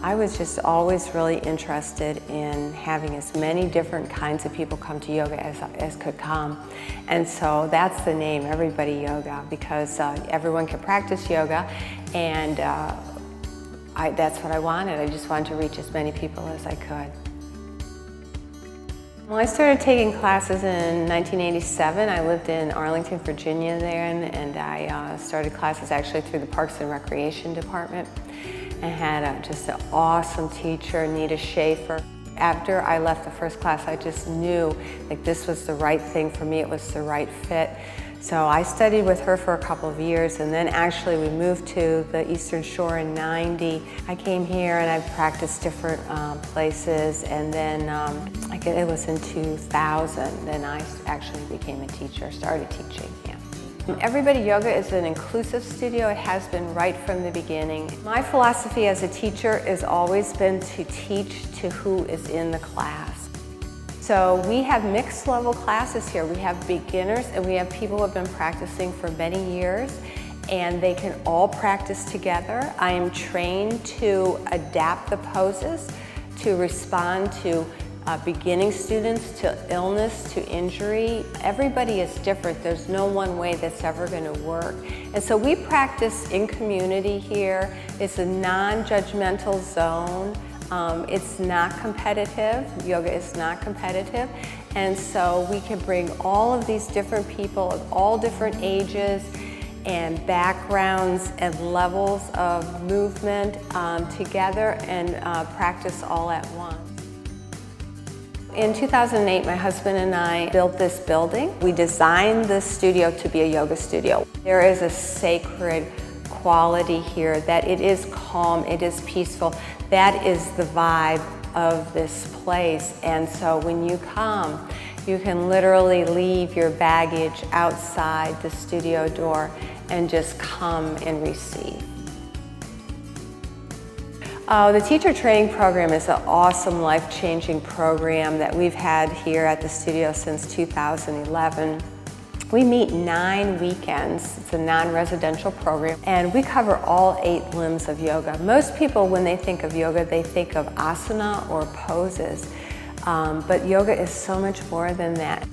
I was just always really interested in having as many different kinds of people come to yoga as could come. And so that's the name, Everybody Yoga, because everyone can practice yoga, and that's what I wanted. I just wanted to reach as many people as I could. Well, I started taking classes in 1987. I lived in Arlington, Virginia then, and I started classes actually through the Parks and Recreation Department. I had just an awesome teacher, Nita Schaefer. After I left the first class, I just knew like this was the right thing for me. It was the right fit. So I studied with her for a couple of years, and then actually we moved to the Eastern Shore in '90. I came here and I practiced different places, and then it was in 2000 then I actually became a teacher, started teaching. Yeah. Everybody Yoga is an inclusive studio. It has been right from the beginning. My philosophy as a teacher has always been to teach to who is in the class. So we have mixed level classes here. We have beginners and we have people who have been practicing for many years, and they can all practice together. I am trained to adapt the poses to respond to beginning students, to illness, to injury. Everybody is different. There's no one way that's ever going to work. And so we practice in community here. It's a non-judgmental zone. It's not competitive. Yoga is not competitive. And so we can bring all of these different people of all different ages and backgrounds and levels of movement together and practice all at once. In 2008, my husband and I built this building. We designed this studio to be a yoga studio. There is a sacred quality here, that it is calm, it is peaceful. That is the vibe of this place. And so when you come, you can literally leave your baggage outside the studio door and just come and receive. The teacher training program is an awesome, life-changing program that we've had here at the studio since 2011. We meet 9 weekends. It's a non-residential program, and we cover all 8 limbs of yoga. Most people, when they think of yoga, they think of asana or poses, but yoga is so much more than that.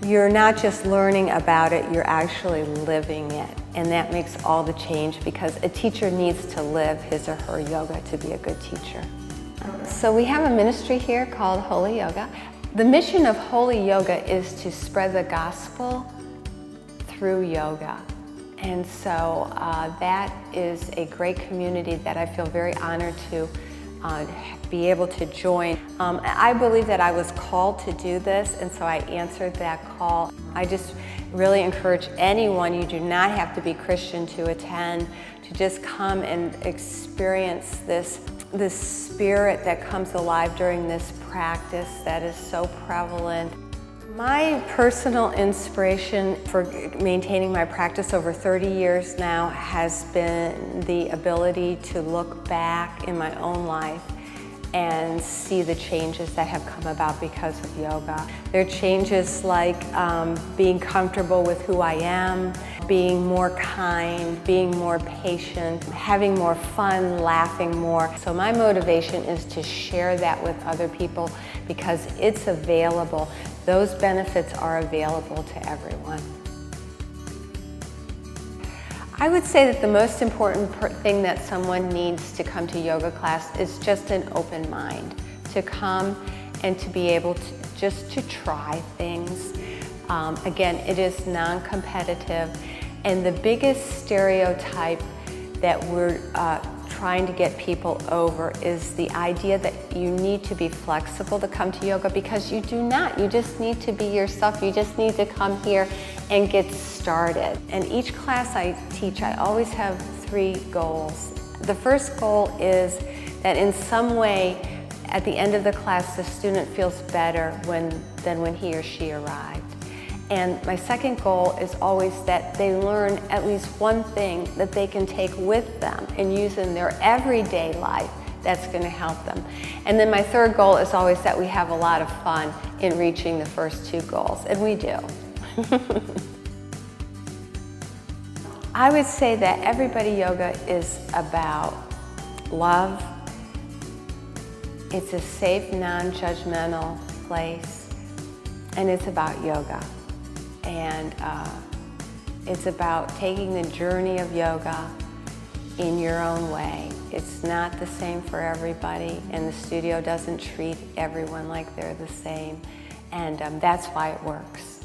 You're not just learning about it, you're actually living it. And that makes all the change, because a teacher needs to live his or her yoga to be a good teacher. So we have a ministry here called Holy Yoga. The mission of Holy Yoga is to spread the gospel through yoga. And so that is a great community that I feel very honored to be able to join. I believe that I was called to do this, and so I answered that call. I just really encourage anyone, you do not have to be Christian to attend, to just come and experience this spirit that comes alive during this practice that is so prevalent. My personal inspiration for maintaining my practice over 30 years now has been the ability to look back in my own life and see the changes that have come about because of yoga. There are changes like being comfortable with who I am, being more kind, being more patient, having more fun, laughing more. So my motivation is to share that with other people because it's available. Those benefits are available to everyone. I would say that the most important thing that someone needs to come to yoga class is just an open mind, to come and to be able to just to try things. Again, it is non-competitive, and the biggest stereotype that we're trying to get people over is the idea that you need to be flexible to come to yoga, because you do not. You just need to be yourself. You just need to come here and get started. And each class I teach, I always have 3 goals. The first goal is that in some way, at the end of the class, the student feels better than when he or she arrived. And my second goal is always that they learn at least one thing that they can take with them and use in their everyday life that's going to help them. And then my third goal is always that we have a lot of fun in reaching the first 2 goals, and we do. I would say that Everybody Yoga is about love, It's a safe, non-judgmental place, and it's about yoga. And it's about taking the journey of yoga in your own way. It's not the same for everybody, and the studio doesn't treat everyone like they're the same. And that's why it works.